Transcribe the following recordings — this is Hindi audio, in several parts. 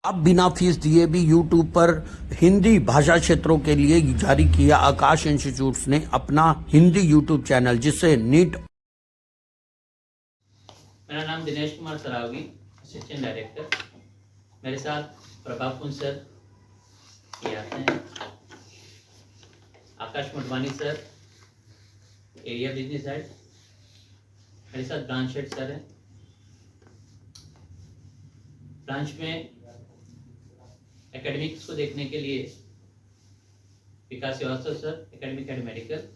अब बिना फीस दिए भी यूट्यूब पर हिंदी भाषा क्षेत्रों के लिए जारी किया आकाश इंस्टीट्यूट्स ने अपना हिंदी यूट्यूब चैनल, जिससे नीट। मेरा नाम दिनेश कुमार सरावगी, असिस्टेंट डायरेक्टर। मेरे साथ प्रभाव पुंज सर ये आते हैं, Aakash Motwani sir area business head, मेरे साथ ब्रांच हेड सर हैं। ब्रांच में एकेडमिक्स को देखने के लिए Vikas Srivastava sir academic head medical,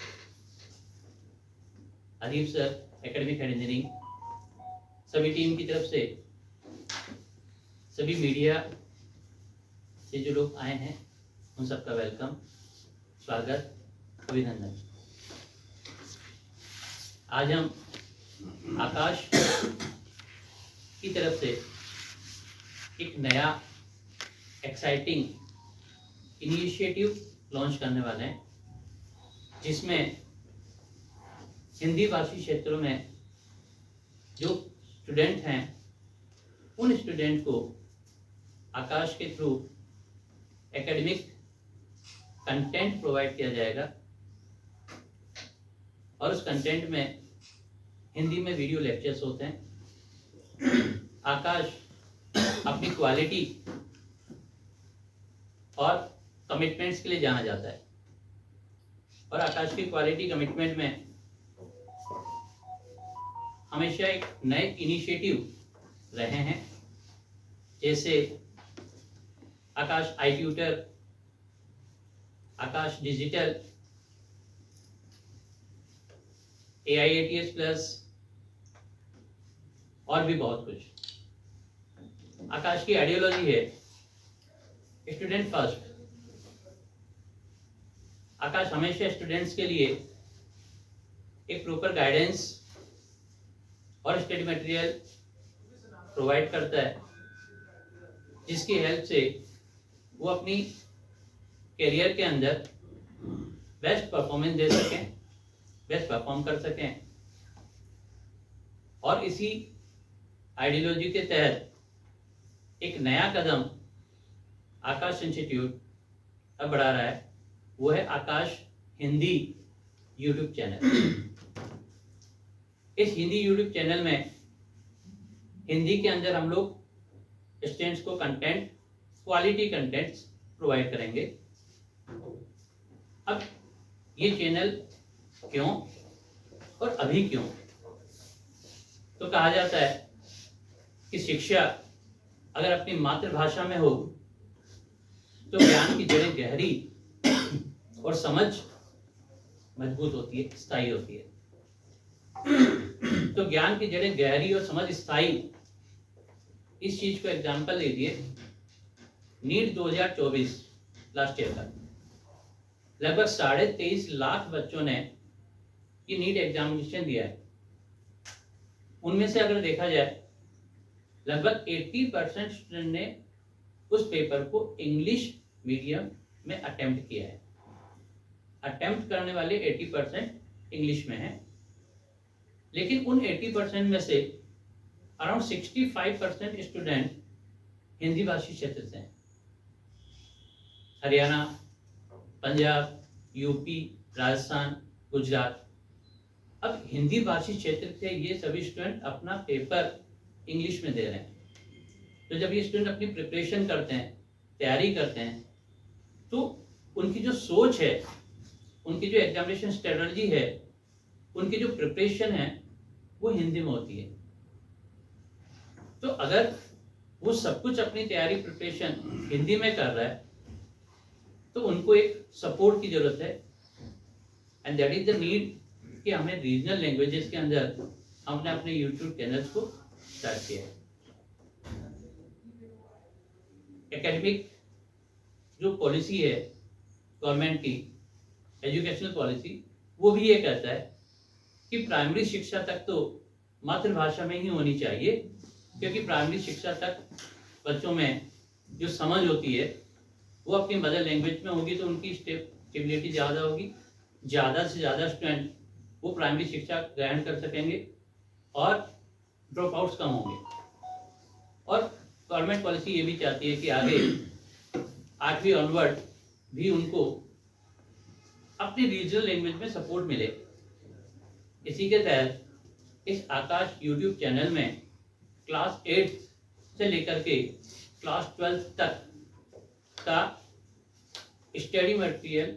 Adeep sir academic head engineering. सभी टीम की तरफ से सभी मीडिया से जो लोग आए हैं उन सबका वेलकम, स्वागत, अभिनंदन। आज हम आकाश की तरफ से एक नया एक्साइटिंग इनिशिएटिव लॉन्च करने वाले हैं, जिसमें हिंदी भाषी क्षेत्रों में जो स्टूडेंट हैं उन स्टूडेंट को आकाश के थ्रू एकेडमिक कंटेंट प्रोवाइड किया जाएगा और उस कंटेंट में हिंदी में वीडियो लेक्चर्स होते हैं। आकाश अपनी क्वालिटी और कमिटमेंट्स के लिए जाना जाता है और आकाश की क्वालिटी कमिटमेंट में हमेशा एक नए इनिशिएटिव रहे हैं, जैसे आकाश आई ट्यूटर, आकाश डिजिटल, AIATS प्लस और भी बहुत कुछ। आकाश की आइडियोलॉजी है स्टूडेंट फर्स्ट। आकाश हमेशा स्टूडेंट्स के लिए एक प्रॉपर गाइडेंस और स्टडी मटेरियल प्रोवाइड करता है, जिसकी हेल्प से वो अपनी करियर के अंदर बेस्ट परफॉर्मेंस दे सकें, बेस्ट परफॉर्म कर सकें। और इसी आइडियोलॉजी के तहत एक नया कदम आकाश इंस्टीट्यूट अब बढ़ा रहा है, वो है आकाश हिंदी यूट्यूब चैनल। इस हिंदी यूट्यूब चैनल में हिंदी के अंदर हम लोग स्टूडेंट्स को कंटेंट, क्वालिटी कंटेंट्स प्रोवाइड करेंगे। अब ये चैनल क्यों और अभी क्यों? तो कहा जाता है कि शिक्षा अगर अपनी मातृभाषा में हो तो ज्ञान की जड़ें गहरी और समझ मजबूत होती है, स्थायी होती है। तो ज्ञान की जड़ें गहरी और समझ स्थायी, इस चीज को एग्जांपल लीजिए। नीट 2024 लास्ट ईयर तक लगभग 23.5 लाख बच्चों ने ये नीट एग्जामिनेशन दिया है। उनमें से अगर देखा जाए लगभग 80% स्टूडेंट ने उस पेपर को इंग्लिश मीडियम में अटेम्प्ट किया है। अटेम्प्ट करने वाले 80% इंग्लिश में हैं, लेकिन उन 80% में से अराउंड 65% स्टूडेंट हिंदी भाषी क्षेत्र से हैं। हरियाणा, पंजाब, यूपी, राजस्थान, गुजरात। अब हिंदी भाषी क्षेत्र से ये सभी स्टूडेंट अपना पेपर इंग्लिश में दे रहे हैं। तो जब ये स्टूडेंट अपनी प्रिपरेशन करते हैं, तैयारी करते हैं, तो उनकी जो सोच है, उनकी जो एग्जामिनेशन स्ट्रेटजी है, उनकी जो प्रिपरेशन है, वो हिंदी में होती है। तो अगर वो सब कुछ अपनी तैयारी, प्रिपरेशन हिंदी में कर रहा है, तो उनको एक सपोर्ट की जरूरत है। And that is the need कि हमें रीजनल लैंग्वेजेस के अंदर हमने अपने यूट्यूब चैनल्स को स्टार्ट किया है। एकेडमिक जो पॉलिसी है गवर्नमेंट की, एजुकेशनल पॉलिसी, वो भी ये कहता है कि प्राइमरी शिक्षा तक तो मातृभाषा में ही होनी चाहिए, क्योंकि प्राइमरी शिक्षा तक बच्चों में जो समझ होती है वो अपनी मदर लैंग्वेज में होगी, तो उनकी स्टेबिलिटी ज़्यादा होगी। ज़्यादा से ज़्यादा स्टूडेंट वो प्राइमरी शिक्षा ग्रहण कर सकेंगे और ड्रॉप आउट्स कम होंगे। और गवर्नमेंट पॉलिसी ये भी चाहती है कि आगे 8वीं ऑनवर्ड भी उनको अपनी रीजनल लैंग्वेज में सपोर्ट मिले। इसी के तहत इस आकाश यूट्यूब चैनल में क्लास 8 से लेकर के क्लास 12 तक का स्टडी मटेरियल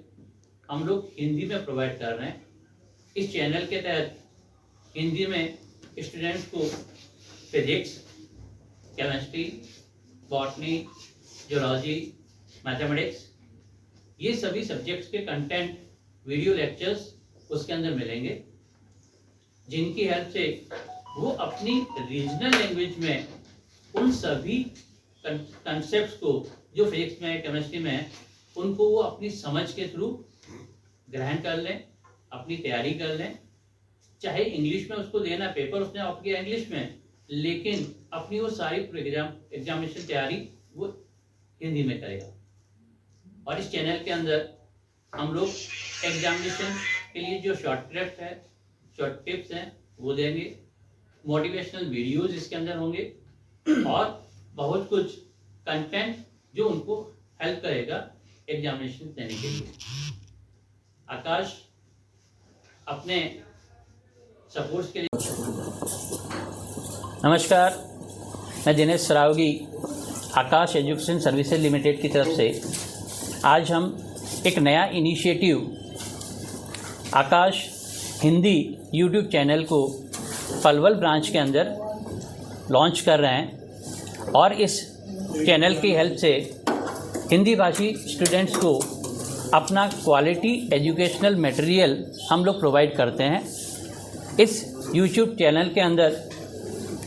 हम लोग हिंदी में प्रोवाइड कर रहे हैं। इस चैनल के तहत हिंदी में स्टूडेंट्स को physics, chemistry, botany, zoology, mathematics, ये सभी सब्जेक्ट्स के कंटेंट, वीडियो लेक्चर्स उसके अंदर मिलेंगे, जिनकी हेल्प से वो अपनी रीजनल लैंग्वेज में उन सभी कंसेप्ट्स को जो फिजिक्स में, केमिस्ट्री में है, उनको वो अपनी समझ के थ्रू ग्रहण कर लें, अपनी तैयारी कर लें। चाहे इंग्लिश में उसको देना पेपर उसने ऑप्ट किया इंग्लिश में, लेकिन अपनी वो सारी एग्जामिनेशन तैयारी वो हिंदी में करेगा। और इस चैनल के अंदर हम लोग एग्जामिनेशन के लिए जो शॉर्ट टिप्स हैं वो देंगे, मोटिवेशनल वीडियोस इसके अंदर होंगे और बहुत कुछ कंटेंट जो उनको हेल्प करेगा एग्जामिनेशन देने के लिए। आकाश अपने सपोर्ट्स के लिए। नमस्कार, मैं दिनेश सरावगी आकाश एजुकेशन सर्विसेज लिमिटेड की तरफ से आज हम एक नया इनिशिएटिव आकाश हिंदी यूट्यूब चैनल को पलवल ब्रांच के अंदर लॉन्च कर रहे हैं और इस चैनल की हेल्प से हिंदी भाषी स्टूडेंट्स को अपना क्वालिटी एजुकेशनल मटेरियल हम लोग प्रोवाइड करते हैं। इस यूट्यूब चैनल के अंदर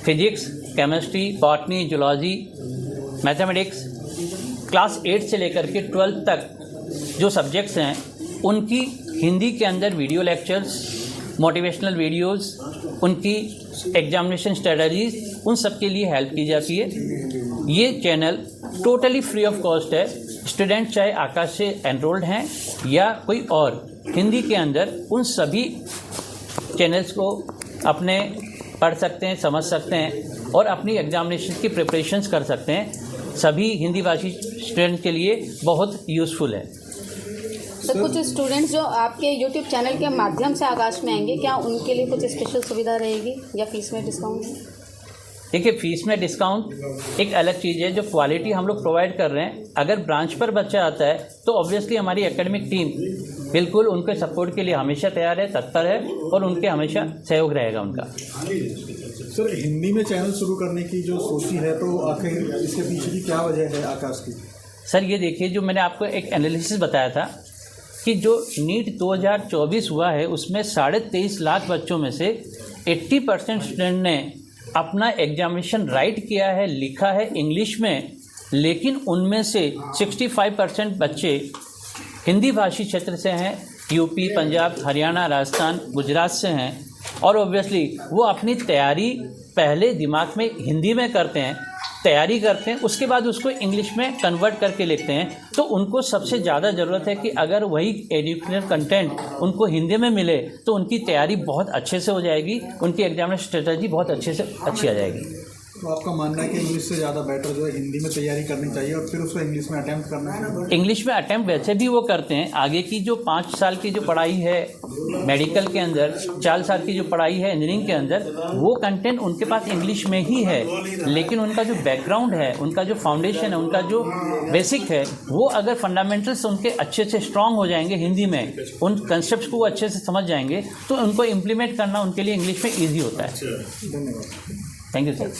physics, chemistry, botany, zoology, mathematics class 8 से लेकर के 12 तक जो सब्जेक्ट्स हैं उनकी हिंदी के अंदर वीडियो लेक्चर्स, मोटिवेशनल वीडियोस, उनकी एग्जामिनेशन स्ट्रेटजीज, उन सब के लिए हेल्प की जाती है। ये channel totally free of cost है। स्टूडेंट चाहे आकाश से एनरोल्ड हैं या कोई और, हिंदी के अंदर उन सभी चैनल्स को अपने पढ़ सकते हैं, समझ सकते हैं और अपनी एग्जामिनेशन की प्रिपरेशंस कर सकते हैं। सभी हिंदी भाषी स्टूडेंट के लिए बहुत यूज़फुल है। तो कुछ स्टूडेंट्स जो आपके यूट्यूब चैनल के माध्यम से आकाश में आएंगे, क्या उनके लिए कुछ स्पेशल सुविधा रहेगी या फीस में डिस्काउंट? देखिए, फीस में डिस्काउंट एक अलग चीज़ है। जो क्वालिटी हम लोग प्रोवाइड कर रहे हैं, अगर ब्रांच पर बच्चा आता है तो ऑब्वियसली हमारी एकेडमिक टीम बिल्कुल उनके सपोर्ट के लिए हमेशा तैयार है, तत्पर है और उनके हमेशा सहयोग रहेगा उनका। सर, हिंदी में चैनल शुरू करने की जो सोची है तो आखिर इसके पीछे की क्या वजह है आकाश की? सर ये देखिए, जो मैंने आपको एक एनालिसिस बताया था कि जो नीट 2024 हुआ है उसमें 23.5 लाख बच्चों में से 80% स्टूडेंट ने अपना एग्जामिनेशन राइट किया है, लिखा है इंग्लिश में, लेकिन उनमें से 65% बच्चे हिंदी भाषी क्षेत्र से हैं, यूपी, पंजाब, हरियाणा, राजस्थान, गुजरात से हैं और ऑब्वियसली वो अपनी तैयारी पहले दिमाग में हिंदी में करते हैं, तैयारी करते हैं, उसके बाद उसको इंग्लिश में कन्वर्ट करके लिखते हैं। तो उनको सबसे ज़्यादा ज़रूरत है कि अगर वही एजुकेशनल कंटेंट उनको हिंदी में मिले तो उनकी तैयारी बहुत अच्छे से हो जाएगी, उनकी एग्जामिनेशन स्ट्रेटजी बहुत अच्छे से अच्छी आ जाएगी। तो आपका मानना है कि इंग्लिश से ज़्यादा बेटर जो है हिंदी में तैयारी करनी चाहिए और फिर उसको इंग्लिश में अटैम्प्ट करना चाहिए? इंग्लिश में अटैम्प्ट वैसे भी वो करते हैं। आगे की जो 5 साल की जो पढ़ाई है मेडिकल के अंदर, 4 साल की जो पढ़ाई है इंजीनियरिंग के अंदर, वो कंटेंट उनके पास इंग्लिश में ही है, लेकिन उनका जो बैकग्राउंड है, उनका जो फाउंडेशन है, उनका जो बेसिक है, वो अगर फंडामेंटल्स उनके अच्छे से स्ट्रांग हो जाएंगे हिंदी में, उन कंसेप्ट को वो अच्छे से समझ जाएंगे, तो उनको इम्प्लीमेंट करना उनके लिए इंग्लिश में ईजी होता है। धन्यवाद। Thank you sir.